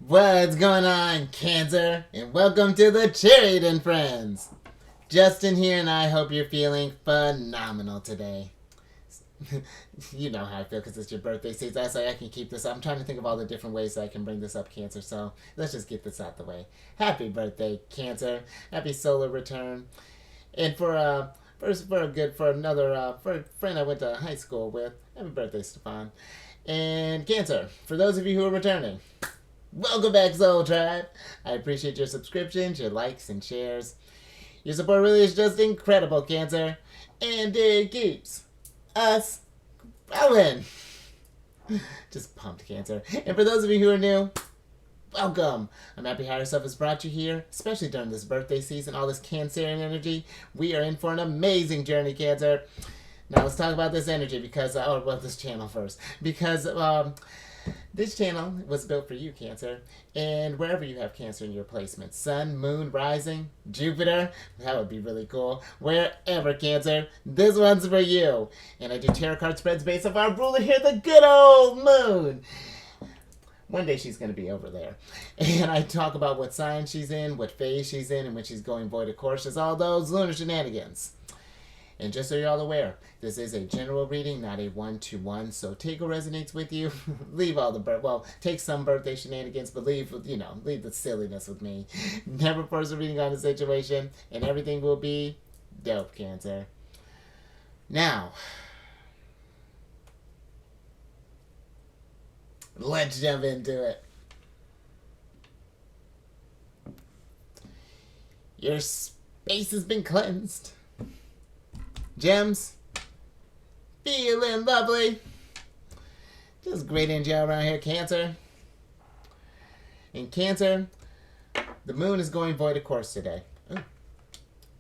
What's going on, Cancer? And welcome to the Chariot Friends. Justin here, and I hope you're feeling phenomenal today. You know how I feel because it's your birthday season. That's why I can keep this up. I'm trying to think of all the different ways that I can bring this up, Cancer. So let's just get this out the way. Happy birthday, Cancer. Happy solar return. And for a friend I went to high school with. Happy birthday, Stefan. And Cancer, for those of you who are returning, welcome back, Soul Tribe. I appreciate your subscriptions, your likes, and shares. Your support really is just incredible, Cancer. And it keeps us going. Just pumped, Cancer. And for those of you who are new, welcome. I'm happy Higher Self has brought you here, especially during this birthday season, all this Cancerian energy. We are in for an amazing journey, Cancer. Now let's talk about this energy this channel first. Because this channel was built for you, Cancer. And wherever you have Cancer in your placement, Sun, Moon, Rising, Jupiter, that would be really cool. Wherever, Cancer, this one's for you. And I do tarot card spreads based off our ruler here, the good old Moon. One day she's going to be over there. And I talk about what sign she's in, what phase she's in, and when she's going void of course. There's all those lunar shenanigans. And just so you're all aware, this is a general reading, not a one-to-one. So take what resonates with you. Leave all the take some birthday shenanigans, but leave the silliness with me. Never force a reading on a situation, and everything will be dope, Cancer. Now, let's jump into it. Your space has been cleansed. Gems, feeling lovely. Just great energy all around here, Cancer. In Cancer, the moon is going void of course today. Ooh,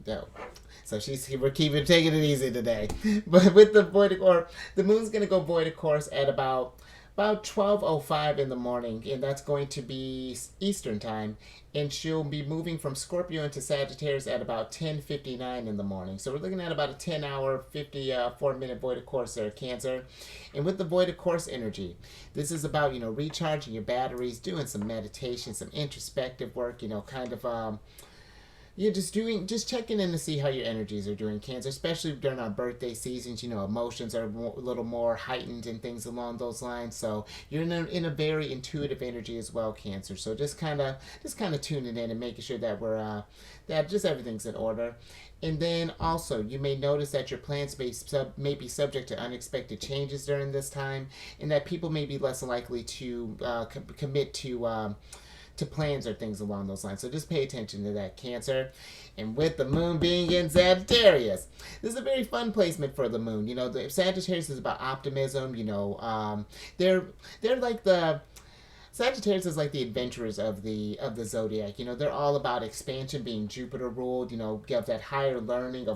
dope. So we're taking it easy today. But with the the moon's gonna go void of course at about 12:05 in the morning, and that's going to be Eastern time, and she'll be moving from Scorpio into Sagittarius at about 10:59 in the morning. So we're looking at about a 10-hour, 54-minute void of course there, Cancer. And with the void of course energy, this is about recharging your batteries, doing some meditation, some introspective work, just checking in to see how your energies are doing, Cancer, especially during our birthday seasons. Emotions are a little more heightened and things along those lines. So you're in a very intuitive energy as well, Cancer. So just kind of tuning in and making sure that that just everything's in order. And then also, you may notice that your plans may be subject to unexpected changes during this time, and that people may be less likely to commit to plans or things along those lines. So just pay attention to that, Cancer. And with the moon being in Sagittarius, this is a very fun placement for the moon. The Sagittarius is about optimism. They're like the Sagittarius is like the adventurers of the zodiac. They're all about expansion, being Jupiter ruled. Give that higher learning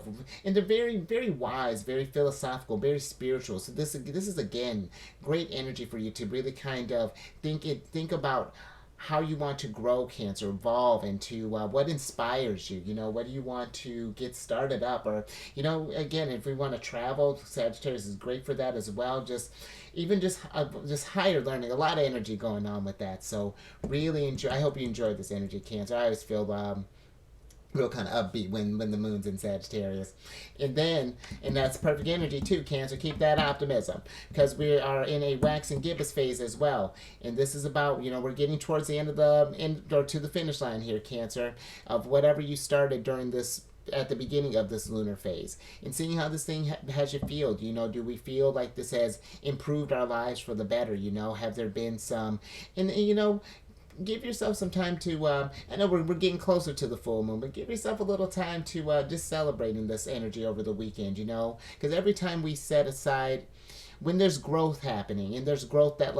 and they're very, very wise, very philosophical, very spiritual. So this is again great energy for you to really kind of think about how you want to grow, Cancer, evolve into what inspires you. What do you want to get started up? Or, again, if we want to travel, Sagittarius is great for that as well. Just higher learning, a lot of energy going on with that. So really enjoy. I hope you enjoy this energy, Cancer. I always feel real kind of upbeat when the moon's in Sagittarius. And that's perfect energy too, Cancer. Keep that optimism, because we are in a wax and gibbous phase as well. And this is about, we're getting towards the end or to the finish line here, Cancer, of whatever you started during this at the beginning of this lunar phase, and seeing how this thing has you feel. Do we feel like this has improved our lives for the better? Have there been some, and give yourself some time to, I know we're getting closer to the full moon, but give yourself a little time to just celebrating this energy over the weekend, because every time we set aside, when there's growth happening, and there's growth that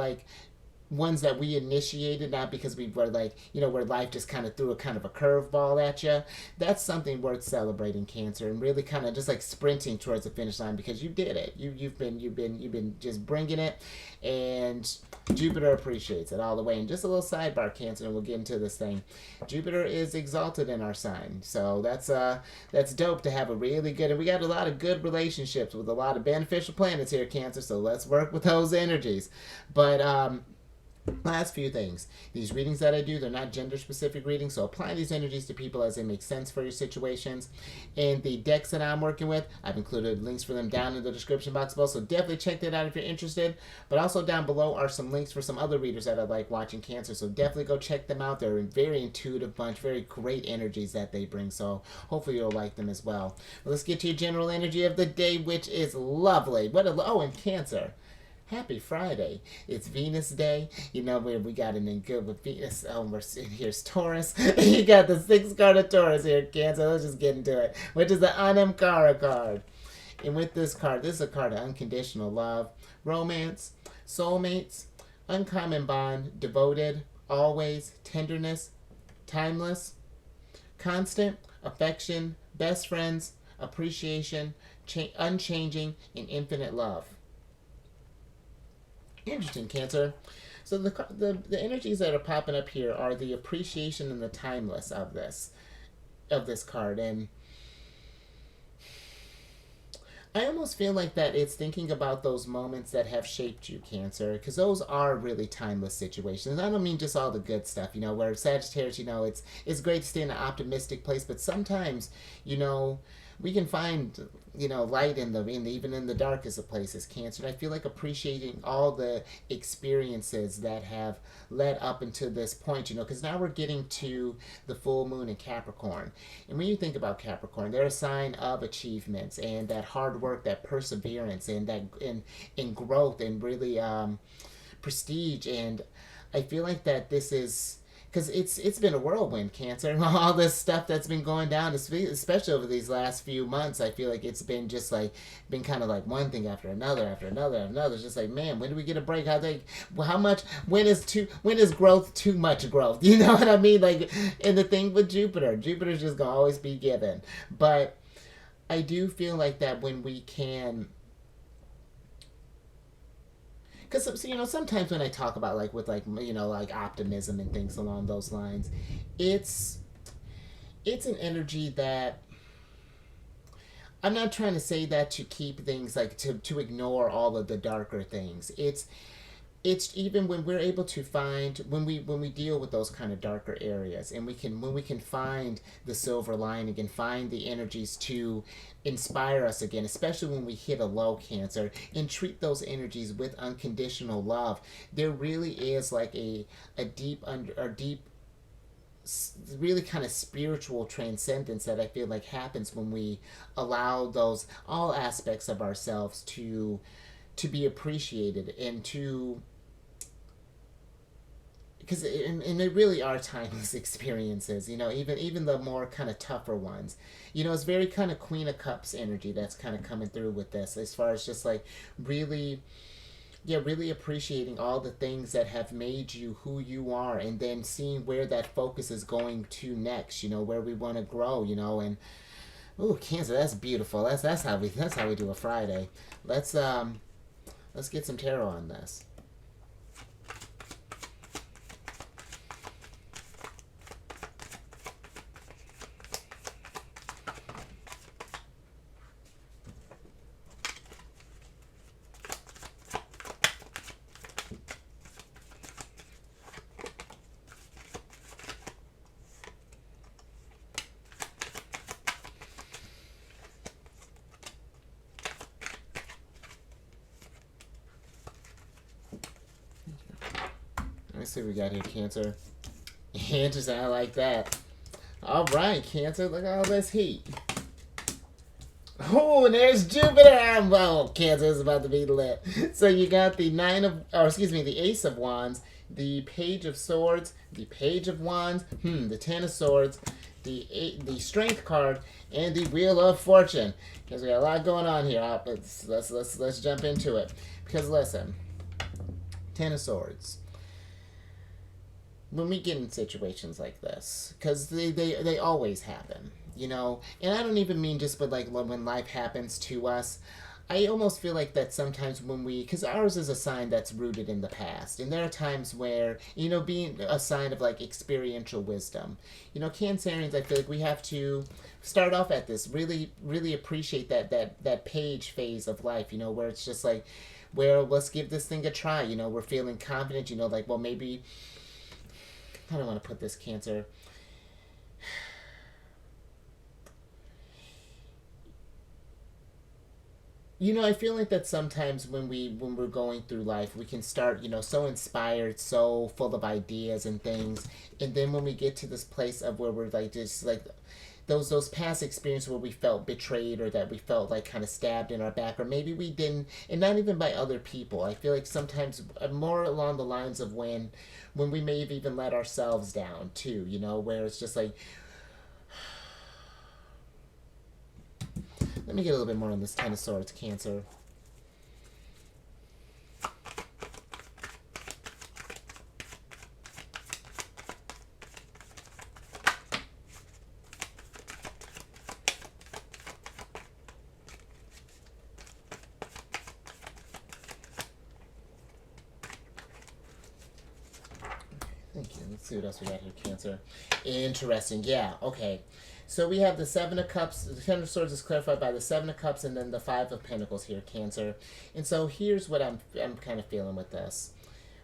ones that we initiated, not because we were where life just kind of threw a kind of a curveball at you. That's something worth celebrating, Cancer, and really kind of just sprinting towards the finish line, because you did it. You've been just bringing it, and Jupiter appreciates it all the way. And just a little sidebar, Cancer, and we'll get into this thing. Jupiter is exalted in our sign, so that's dope to have a really good. And we got a lot of good relationships with a lot of beneficial planets here, Cancer. So let's work with those energies, but Last few things. These readings that I do, they're not gender specific readings, so apply these energies to people as they make sense for your situations. And the decks that I'm working with, I've included links for them down in the description box below, so definitely check that out if you're interested. But also down below are some links for some other readers that I like watching Cancer, so definitely go check them out. They're a very intuitive bunch, very great energies that they bring, so hopefully you'll like them as well. But let's get to your general energy of the day, which is lovely. Oh, and Cancer. Happy Friday. It's Venus Day. You know, we got it in good with Venus. Oh, here's Taurus. You got the 6th card of Taurus here, Cancer. Let's just get into it, which is the Anamkara card. And with this card, this is a card of unconditional love, romance, soulmates, uncommon bond, devoted, always, tenderness, timeless, constant, affection, best friends, appreciation, unchanging, and infinite love. Interesting, Cancer. So the energies that are popping up here are the appreciation and the timeless of this card, and I almost feel like that it's thinking about those moments that have shaped you, Cancer, because those are really timeless situations. I don't mean just all the good stuff, you know, where Sagittarius, you know, it's great to stay in an optimistic place, but sometimes, you know, we can find, you know, light even in the darkest of places, Cancer. And I feel like appreciating all the experiences that have led up into this point, you know, because now we're getting to the full moon in Capricorn. And when you think about Capricorn, they're a sign of achievements and that hard work, that perseverance, and that in growth and really prestige. And I feel like that this is because it's been a whirlwind, Cancer. All this stuff that's been going down, especially over these last few months, I feel like it's been just like been kind of like one thing after another after another after another. It's just like, man, when do we get a break? How much? When is growth too much growth? You know what I mean? Like, and the thing with Jupiter's just gonna always be given. But I do feel like that when we can. Because, you know, sometimes when I talk about you know, like optimism and things along those lines, it's an energy that I'm not trying to say that to keep things like to ignore all of the darker things. It's even when we're able to find when we deal with those kind of darker areas, and when we can find the silver lining and find the energies to inspire us again, especially when we hit a low, Cancer, and treat those energies with unconditional love. There really is like a deep really kind of spiritual transcendence that I feel like happens when we allow those all aspects of ourselves to be appreciated and to because and they really are timeless experiences, you know, even the more kind of tougher ones, you know. It's very kind of Queen of Cups energy that's kind of coming through with this, as far as just like really, yeah, really appreciating all the things that have made you who you are, and then seeing where that focus is going to next, you know, where we want to grow, you know. And ooh, Cancer, that's beautiful. That's how we do a Friday. Let's get some tarot on this. Let's see what we got here, Cancer. Interesting, I like that. All right, Cancer, look at all this heat. Oh, and there's Jupiter. Well, Cancer is about to be lit. So you got the the Ace of Wands, the Page of Swords, the Page of Wands, the Ten of Swords, the Strength card, and the Wheel of Fortune. Because we got a lot going on here. Let's jump into it. Because listen, Ten of Swords. When we get in situations like this, because they always happen, you know, and I don't even mean just with like when life happens to us. I almost feel like that sometimes because ours is a sign that's rooted in the past, and there are times where, you know, being a sign of like experiential wisdom, you know, Cancerians, I feel like we have to start off at this really, really appreciate that page phase of life, you know, where it's just like well, let's give this thing a try. We're feeling confident, like, well, maybe, I don't want to put this, Cancer. I feel like that sometimes when we're going through life, we can start, so inspired, so full of ideas and things, and then when we get to this place of where we're like just like those past experiences where we felt betrayed or that we felt like kind of stabbed in our back, or maybe we didn't, and not even by other people. I feel like sometimes more along the lines of when we may have even let ourselves down too, where it's just like, let me get a little bit more on this Ten of Swords, Cancer. Thank you. Let's see what else we got here, Cancer. Interesting. Yeah, okay. So we have the Seven of Cups. The Ten of Swords is clarified by the Seven of Cups and then the Five of Pentacles here, Cancer. And so here's what I'm kind of feeling with this.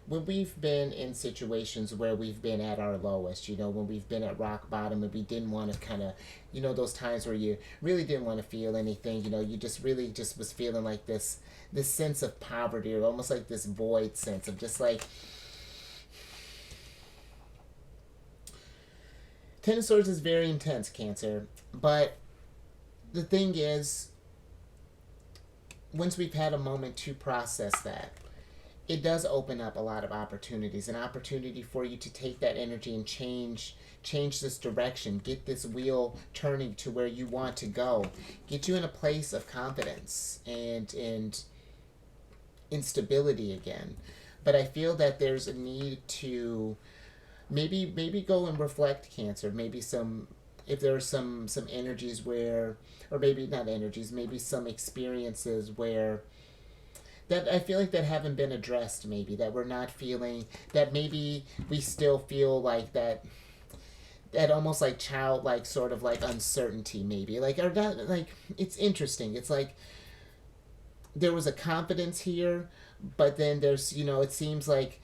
When we've been in situations where we've been at our lowest, when we've been at rock bottom and we didn't want to kind of, those times where you really didn't want to feel anything, you just really just was feeling like this sense of poverty, or almost like this void sense of just like, Ten of Swords is very intense, Cancer. But the thing is, once we've had a moment to process that, it does open up a lot of opportunities. An opportunity for you to take that energy and change this direction. Get this wheel turning to where you want to go. Get you in a place of confidence and instability again. But I feel that there's a need to maybe go and reflect, Cancer. Maybe if there are some energies where, or maybe not energies, maybe some experiences where that I feel like that haven't been addressed, maybe that we're not feeling, that maybe we still feel like that almost like childlike sort of like uncertainty, maybe like, or that, like, it's interesting. It's like there was a confidence here, but then there's, it seems like,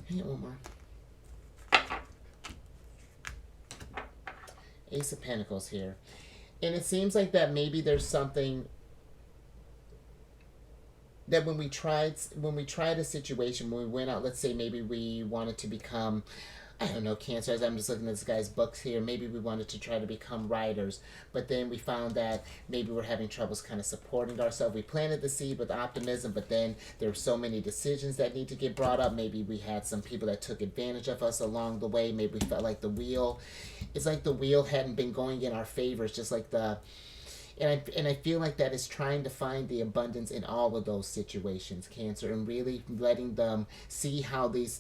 hang on one more. Ace of Pentacles here. And it seems like that maybe there's something that when we tried a situation, when we went out, let's say maybe we wanted to become, I don't know, Cancer, as I'm just looking at this guy's books here, maybe we wanted to try to become writers, but then we found that maybe we're having troubles kind of supporting ourselves. We planted the seed with optimism, but then there were so many decisions that need to get brought up. Maybe we had some people that took advantage of us along the way. Maybe we felt like it's like the wheel hadn't been going in our favor. It's just like and I feel like that is trying to find the abundance in all of those situations, Cancer, and really letting them see how these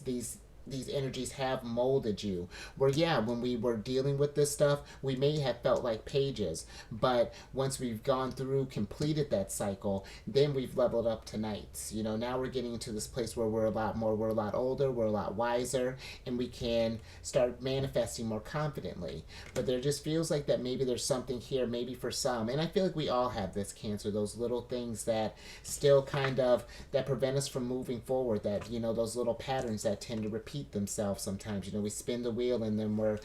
energies have molded you. Where, yeah, when we were dealing with this stuff, we may have felt like pages, but once we've gone through, completed that cycle, then we've leveled up to knights. Now we're getting into this place where we're a lot older, we're a lot wiser, and we can start manifesting more confidently. But there just feels like that maybe there's something here, maybe for some, and I feel like we all have this, Cancer, those little things that still kind of, that prevent us from moving forward, that, those little patterns that tend to repeat themselves sometimes. We spin the wheel and then we're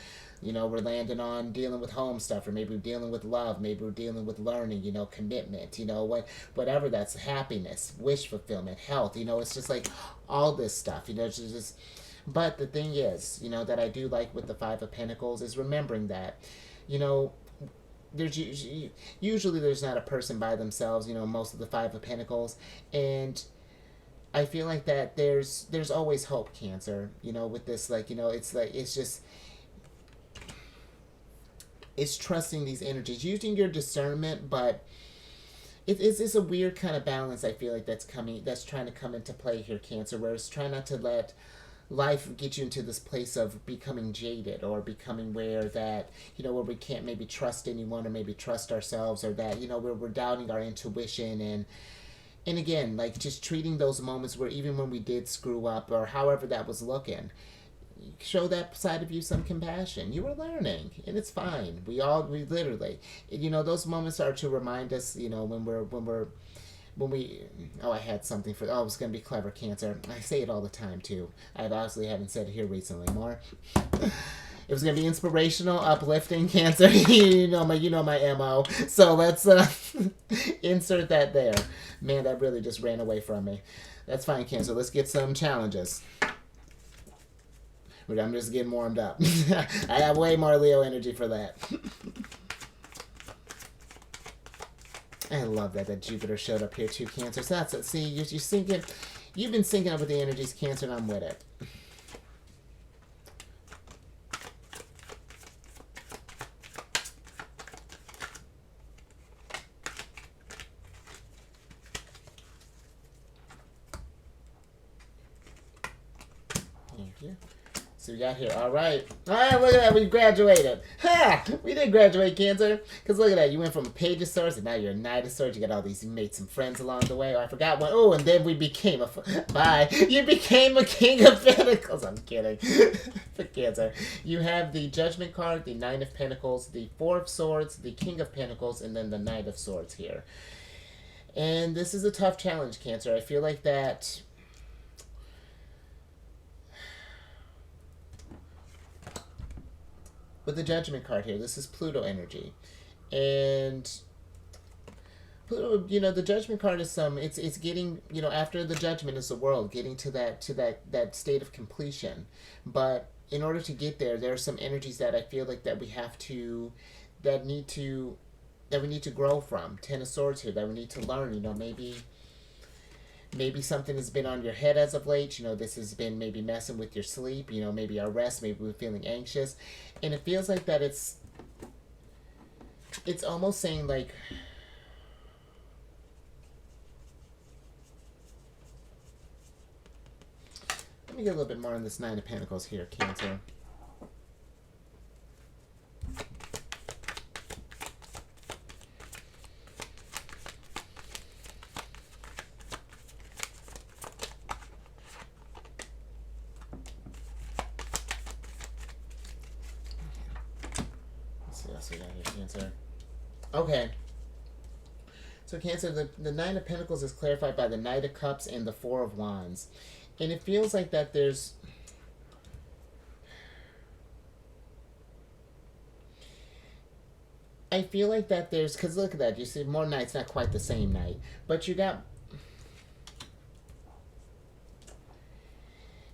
landing on dealing with home stuff, or maybe we're dealing with love, maybe we're dealing with learning, commitment, whatever that's, happiness, wish fulfillment, health, it's just like all this stuff, it's just, but the thing is, that I do like with the Five of Pentacles is remembering that, there's usually there's not a person by themselves, most of the Five of Pentacles, and I feel like that there's always hope, Cancer, with this, like, it's just, it's trusting these energies, using your discernment, but it's a weird kind of balance, I feel like, that's trying to come into play here, Cancer, where it's trying not to let life get you into this place of becoming jaded, or becoming where that, where we can't maybe trust anyone, or maybe trust ourselves, or that, where we're doubting our intuition, and again, like, just treating those moments where even when we did screw up, or however that was looking, show that side of you some compassion. You were learning, and it's fine. We literally, those moments are to remind us, when we're when we, oh, I had something for, oh, it was going to be clever, Cancer. I say it all the time, too. I obviously haven't said it here recently more. It was going to be inspirational, uplifting, Cancer. you know my MO. So let's insert that there. Man, that really just ran away from me. That's fine, Cancer. Let's get some challenges. But I'm just getting warmed up. I have way more Leo energy for that. I love that Jupiter showed up here too, Cancer. So that's it. See, you're syncing. You've been syncing up with the energies, Cancer, and I'm with it. Thank you. So we got here. All right, look at that. We graduated. Ha! We did graduate, Cancer. Because look at that. You went from a Page of Swords, and now you're a Knight of Swords. You got all these, you made some friends along the way. Oh, I forgot one. Oh, and then we became a, bye. You became a King of Pentacles. I'm kidding. For Cancer. You have the Judgment card, the Nine of Pentacles, the Four of Swords, the King of Pentacles, and then the Knight of Swords here. And this is a tough challenge, Cancer. I feel like that... With the Judgment card here, this is Pluto energy. And Pluto, the Judgment card is it's getting, after the Judgment is the world, getting to that state of completion. But in order to get there, there are some energies that I feel like that we need to grow from. Ten of Swords here, that we need to learn, maybe something has been on your head as of late. This has been maybe messing with your sleep. Maybe our rest. Maybe we're feeling anxious. And it feels like that it's almost saying like... Let me get a little bit more on this Nine of Pentacles here, Cancer. Okay. So Cancer, the Nine of Pentacles is clarified by the Knight of Cups and the Four of Wands. And it feels like that there's... I feel like that there's... Because look at that. You see, more Knights, not quite the same Knight. But you got...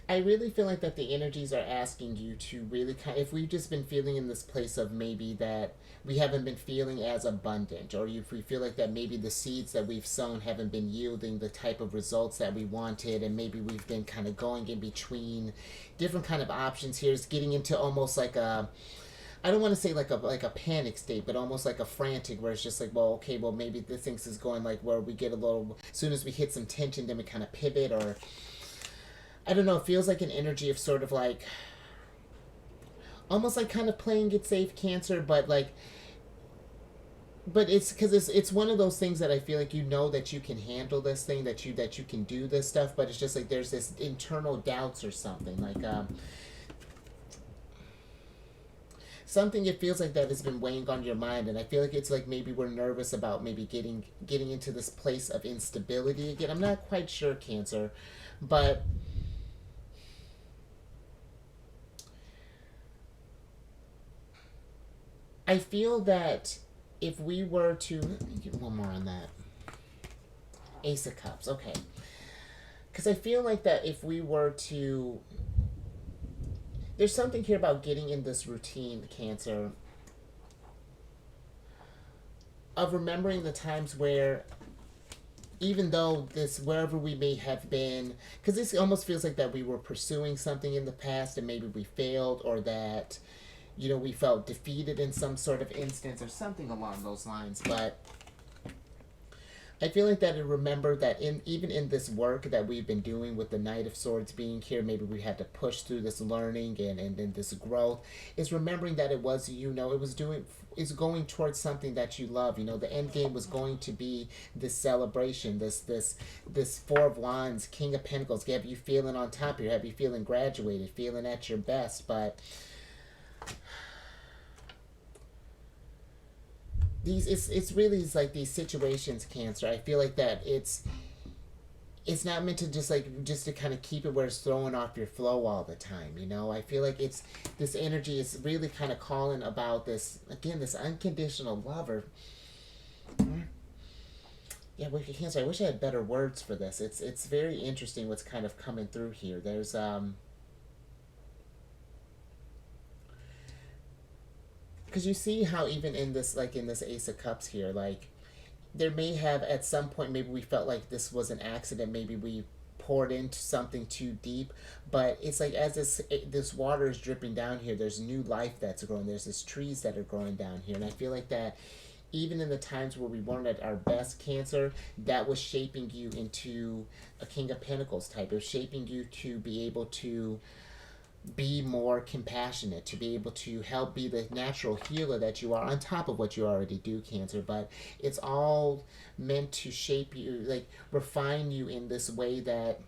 I really feel like that the energies are asking you to really if we've just been feeling in this place of maybe that we haven't been feeling as abundant, or if we feel like that maybe the seeds that we've sown haven't been yielding the type of results that we wanted, and maybe we've been kind of going in between different kind of options here, is getting into almost like a, I don't want to say like a panic state, but almost like a frantic, where it's just like, well, okay, well, maybe this things is going like where we get a little, as soon as we hit some tension, then we kind of pivot, or I don't know, it feels like an energy of sort of like, almost like kind of playing it safe, Cancer, but like, but it's because it's one of those things that I feel like that you can handle this thing, that you can do this stuff, but it's just like there's this internal doubts or something, like something it feels like that has been weighing on your mind, and I feel like it's like maybe we're nervous about maybe getting into this place of instability again. I'm not quite sure, Cancer, but I feel that if we were to... Let me get one more on that. Ace of Cups, okay. Because I feel like that if we were to... There's something here about getting in this routine, Cancer, of remembering the times where, even though wherever we may have been... Because this almost feels like that we were pursuing something in the past and maybe we failed, or that... we felt defeated in some sort of instance or something along those lines. But I feel like that I remember that even in this work that we've been doing with the Knight of Swords being here, maybe we had to push through this learning and this growth, is remembering that it was, is going towards something that you love. The end game was going to be this celebration, this Four of Wands, King of Pentacles, have you feeling on top here, have you feeling graduated, feeling at your best. But these it's really like these situations, Cancer. I feel like that it's not meant to just to kind of keep it where it's throwing off your flow all the time. I feel like it's this energy is really kind of calling about this again, this unconditional love. Or yeah, Cancer. I wish I had better words for this. It's very interesting what's kind of coming through here. There's because you see how even in this, like in this Ace of Cups here, like there may have at some point, maybe we felt like this was an accident, maybe we poured into something too deep, but it's like as this water is dripping down here, there's new life that's growing, there's these trees that are growing down here. And I feel like that even in the times where we weren't at our best, Cancer, that was shaping you into a King of Pentacles type. It was shaping you to be able to be more compassionate, to be able to help be the natural healer that you are, on top of what you already do, Cancer. But it's all meant to shape you, like refine you in this way that,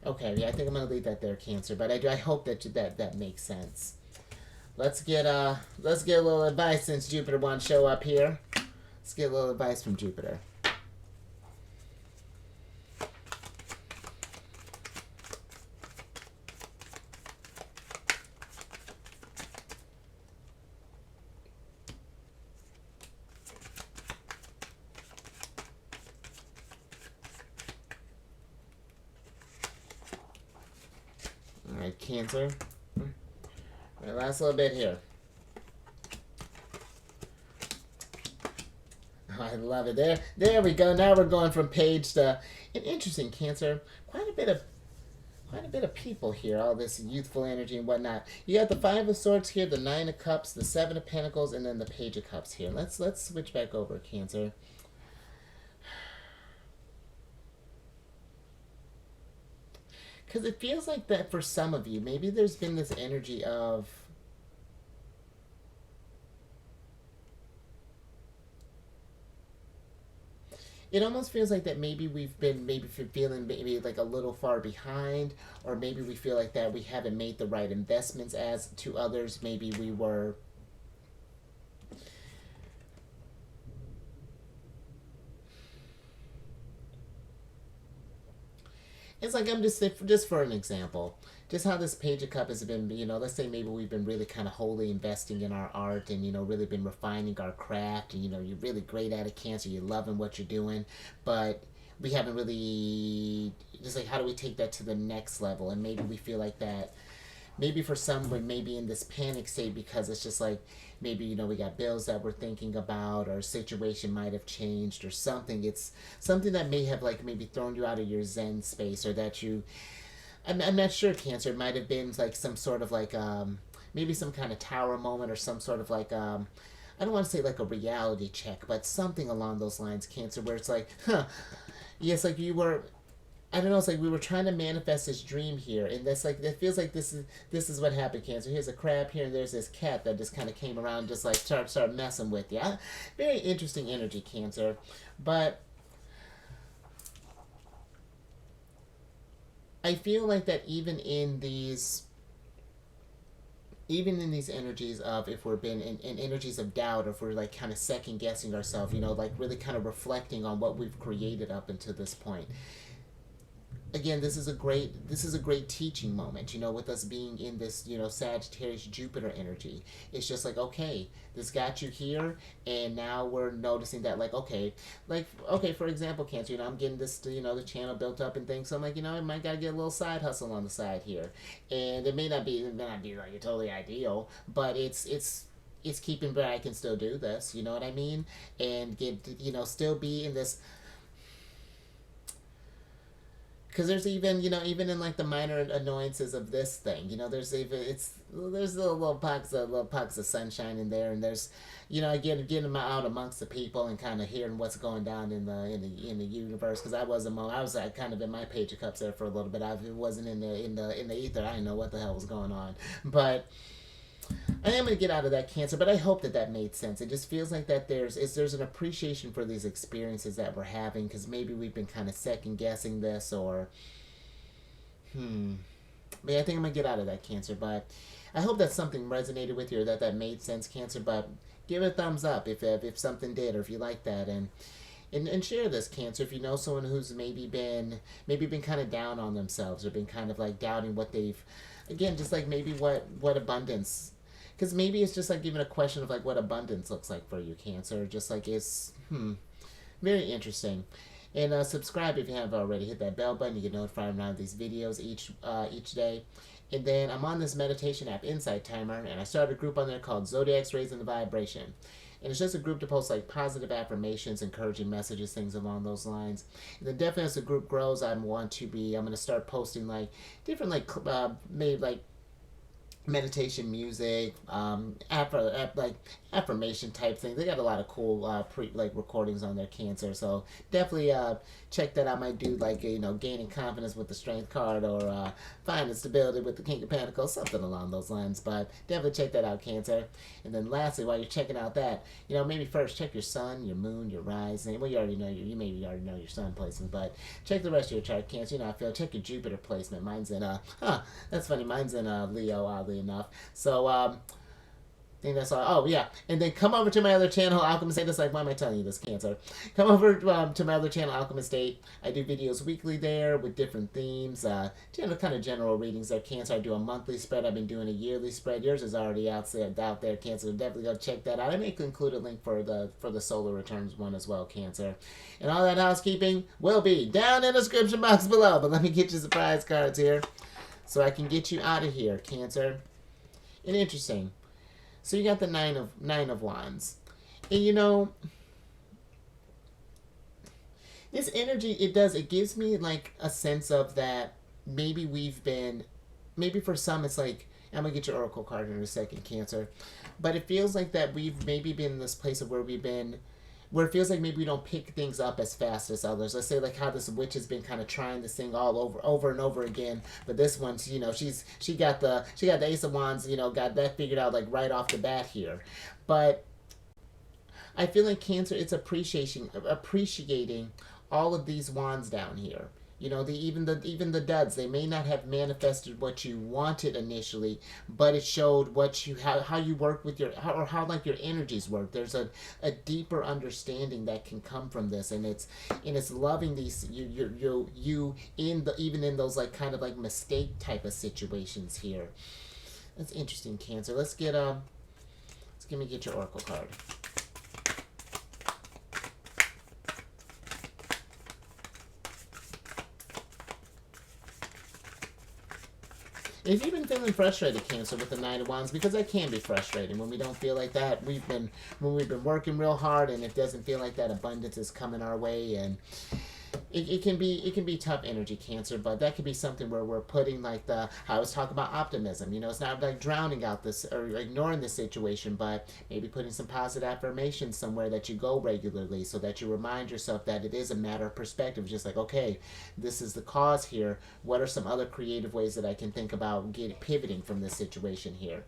okay, yeah, I think I'm gonna leave that there, Cancer. But I hope that makes sense. Let's get a little advice, since Jupiter won't show up here. Let's get a little advice from Jupiter. All right, Cancer. All right, last little bit here. Oh, I love it. There we go. Now we're going from page to an interesting, Cancer. Quite a bit of people here. All this youthful energy and whatnot. You got the Five of Swords here, the Nine of Cups, the Seven of Pentacles, and then the Page of Cups here. Let's switch back over, Cancer. Because it feels like that for some of you, maybe there's been this energy of, it almost feels like that maybe we've been maybe feeling maybe like a little far behind, or maybe we feel like that we haven't made the right investments as to others. Maybe we were, it's like, I'm just for an example, just how this Page of Cup has been, let's say maybe we've been really kind of wholly investing in our art, and really been refining our craft, and you're really great at it, Cancer, you're loving what you're doing, but we haven't really, just like, how do we take that to the next level? And maybe we feel like that, maybe for some, we're maybe in this panic state because it's just like, maybe we got bills that we're thinking about, or a situation might have changed or something. It's something that may have like maybe thrown you out of your zen space, or that I'm not sure, Cancer. It might have been like some sort of like maybe some kind of tower moment, or some sort of like I don't want to say like a reality check, but something along those lines, Cancer, where it's like, yes, like you were, I don't know, it's like we were trying to manifest this dream here, and that's like, it feels like this is what happened, Cancer. Here's a crab here, and there's this cat that just kind of came around, just like start messing with you. Very interesting energy, Cancer, but I feel like that even in these energies of, if we're been in energies of doubt, or if we're like kind of second guessing ourselves, like really kind of reflecting on what we've created up until this point. Again, this is a great teaching moment, with us being in this, Sagittarius Jupiter energy. It's just like, okay, this got you here, and now we're noticing that, like, okay, for example, Cancer, I'm getting this, the channel built up and things, so I'm like, I might gotta get a little side hustle on the side here, and it may not be like totally ideal, but it's keeping, but I can still do this, you know what I mean, and get, still be in this. Because there's even, even in like the minor annoyances of this thing, there's little pockets of sunshine in there, and there's, getting out amongst the people and kind of hearing what's going down in the universe. Because I was kind of in my Page of Cups there for a little bit. I wasn't in the ether. I didn't know what the hell was going on, but I am going to get out of that, Cancer, but I hope that made sense. It just feels like that there's an appreciation for these experiences that we're having, because maybe we've been kind of second guessing this, or But yeah, I think I'm gonna get out of that, Cancer. But I hope that something resonated with you, or that made sense, Cancer. But give it a thumbs up if something did, or if you like that, and share this, Cancer, if you know someone who's maybe been kind of down on themselves, or been kind of like doubting what they've, again, just like maybe what abundance, because maybe it's just like even a question of like what abundance looks like for you, Cancer. Just like it's very interesting. And subscribe if you haven't already. Hit that bell button. You get notified when I have these videos each day. And then I'm on this meditation app, Insight Timer, and I started a group on there called Zodiacs Raising the Vibration. And it's just a group to post like positive affirmations, encouraging messages, things along those lines. And then definitely as the group grows, I'm going to start posting like different maybe like meditation music, like affirmation type thing. They got a lot of cool recordings on their, Cancer. So definitely check that out. I might do like gaining confidence with the Strength card, or finding stability with the King of Pentacles, something along those lines. But definitely check that out, Cancer. And then lastly, while you're checking out that, maybe first check your sun, your moon, your rising. Well, you maybe already know your sun placement, but check the rest of your chart, Cancer. I feel check your Jupiter placement. Mine's in that's funny. Mine's in Leo, oddly enough. So I think that's all. Oh yeah, and then come over to my other channel, Alchemist State. That's like, why am I telling you this, Cancer? Come over to my other channel, Alchemist State. I do videos weekly there with different themes. Kind of general readings there, Cancer. I do a monthly spread. I've been doing a yearly spread. Yours is already out there, Cancer. So definitely go check that out. I may include a link for the solar returns one as well, Cancer. And all that housekeeping will be down in the description box below. But let me get you surprise cards here, so I can get you out of here, Cancer. And interesting. So you got the nine of wands, and this energy, it gives me like a sense of that maybe maybe for some it's like, I'm gonna get your oracle card in a second, Cancer, but it feels like that we've maybe been in this place of where it feels like maybe we don't pick things up as fast as others. Let's say like how this witch has been kind of trying this thing all over and over again, but this one, she got the Ace of Wands, got that figured out like right off the bat here. But I feel like, Cancer, it's appreciating all of these wands down here. Even the duds, they may not have manifested what you wanted initially, but it showed how you work with how like your energies work. There's a deeper understanding that can come from this, and it's loving these you even in those like kind of like mistake type of situations here. That's interesting, Cancer. Let me get your oracle card. If you've been feeling frustrated, Cancer, with the Knight of Wands, because that can be frustrating when we don't feel like that. When we've been working real hard and it doesn't feel like that abundance is coming our way, and it can be tough energy, Cancer, but that could be something where we're putting like I was talking about optimism. It's not like drowning out this or ignoring the situation, but maybe putting some positive affirmations somewhere that you go regularly, so that you remind yourself that it is a matter of perspective. Just like, okay, this is the cause here. What are some other creative ways that I can think about pivoting from this situation here?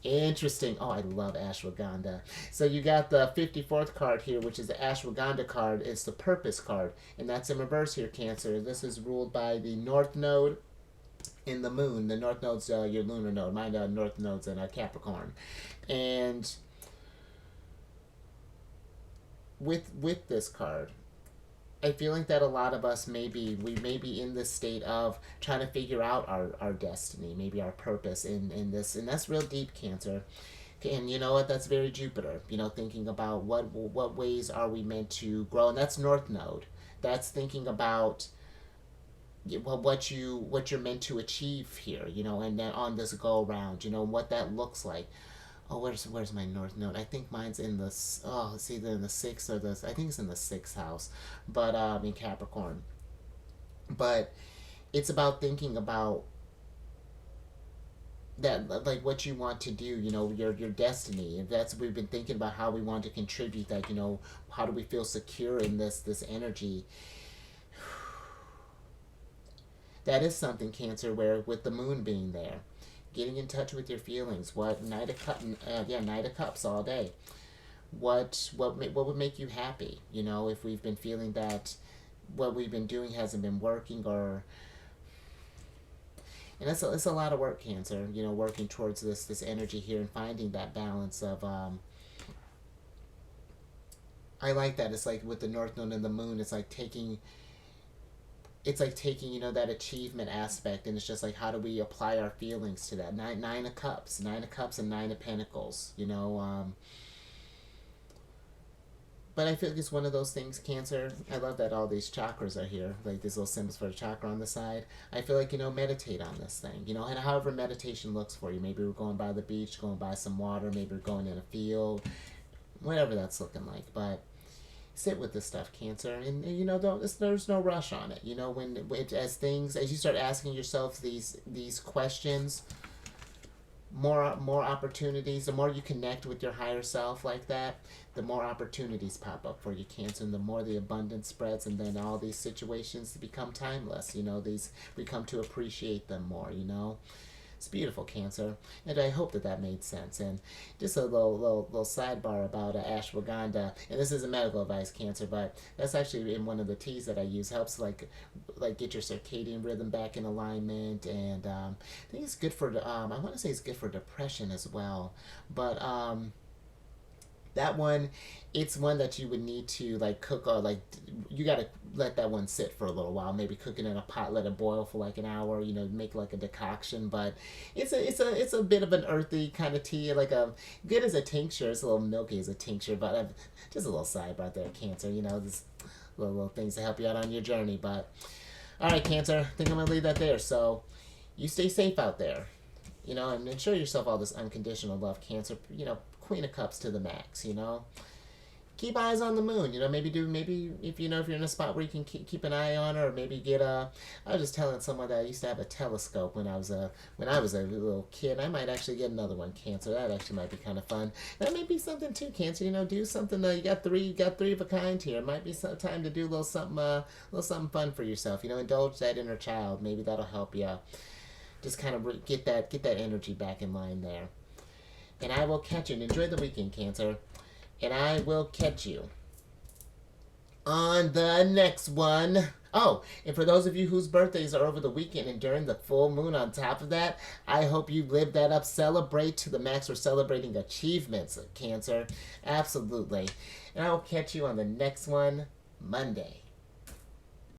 Interesting. Oh, I love ashwagandha. So you got the 54th card here, which is the ashwagandha card. It's the purpose card, and that's in reverse here, Cancer. This is ruled by the North Node in the Moon. The North Node's your lunar node. Mine North Node's in Capricorn. And with this card, I feel like that a lot of us we may be in this state of trying to figure out our destiny, maybe our purpose in this, and that's real deep, Cancer. And you know what? That's very Jupiter. Thinking about what ways are we meant to grow, and that's North Node. That's thinking about what you're meant to achieve here, and then on this go around, what that looks like. Oh, where's my North Node? I think mine's in the it's either in the sixth or I think it's in the sixth house, but in Capricorn. But it's about thinking about that, like what you want to do, your destiny. If that's, we've been thinking about how we want to contribute that, how do we feel secure in this energy. That is something, Cancer, where with the moon being there, getting in touch with your feelings. Knight of Cups all day. What would make you happy? If we've been feeling that what we've been doing hasn't been working, or And it's a lot of work, Cancer. You know, working towards this energy here and finding that balance of. I like that. It's like with the North Node and the Moon. It's like taking, you know, that achievement aspect, and it's just like, how do we apply our feelings to that? Nine of Cups, and Nine of Pentacles. You know, but I feel like it's one of those things, Cancer. I love that all these chakras are here, like these little symbols for a chakra on the side. I feel like, you know, meditate on this thing, you know, and however meditation looks for you. Maybe we're going by the beach, going by some water, maybe we're going in a field, whatever that's looking like. But sit with this stuff, Cancer, and you know, there's no rush on it. You know, as you start asking yourself these questions, more opportunities. The more you connect with your higher self like that, the more opportunities pop up for you, Cancer, and the more the abundance spreads, and then all these situations become timeless. You know, we come to appreciate them more. You know. It's beautiful, Cancer, and I hope that made sense. And just a little sidebar about ashwagandha, and this isn't medical advice, Cancer, but that's actually in one of the teas that I use. Helps like get your circadian rhythm back in alignment, and I think it's good for I want to say it's good for depression as well, but that one, it's one that you would need to like cook, or like you gotta let that one sit for a little while. Maybe cook it in a pot, let it boil for like an hour. You know, make like a decoction. But it's a bit of an earthy kind of tea, like a good as a tincture. It's a little milky as a tincture, but just a little sidebar there, Cancer. You know, just little things to help you out on your journey. But all right, Cancer, I think I'm gonna leave that there. So you stay safe out there. You know, and show yourself all this unconditional love, Cancer. You know, Queen of Cups to the max. You know, keep eyes on the moon. You know, maybe if you know if you're in a spot where you can keep an eye on her, or maybe get a. I was just telling someone that I used to have a telescope when I was a little kid. I might actually get another one, Cancer. That actually might be kind of fun. That may be something too, Cancer. You know, do something. You got three of a kind here. It might be some time to do a little something fun for yourself. You know, indulge that inner child. Maybe that'll help you. Just kind of get that energy back in line there. And I will catch you. And enjoy the weekend, Cancer. And I will catch you on the next one. Oh, and for those of you whose birthdays are over the weekend and during the full moon on top of that, I hope you live that up. Celebrate to the max. We're celebrating achievements, Cancer. Absolutely. And I will catch you on the next one, Monday.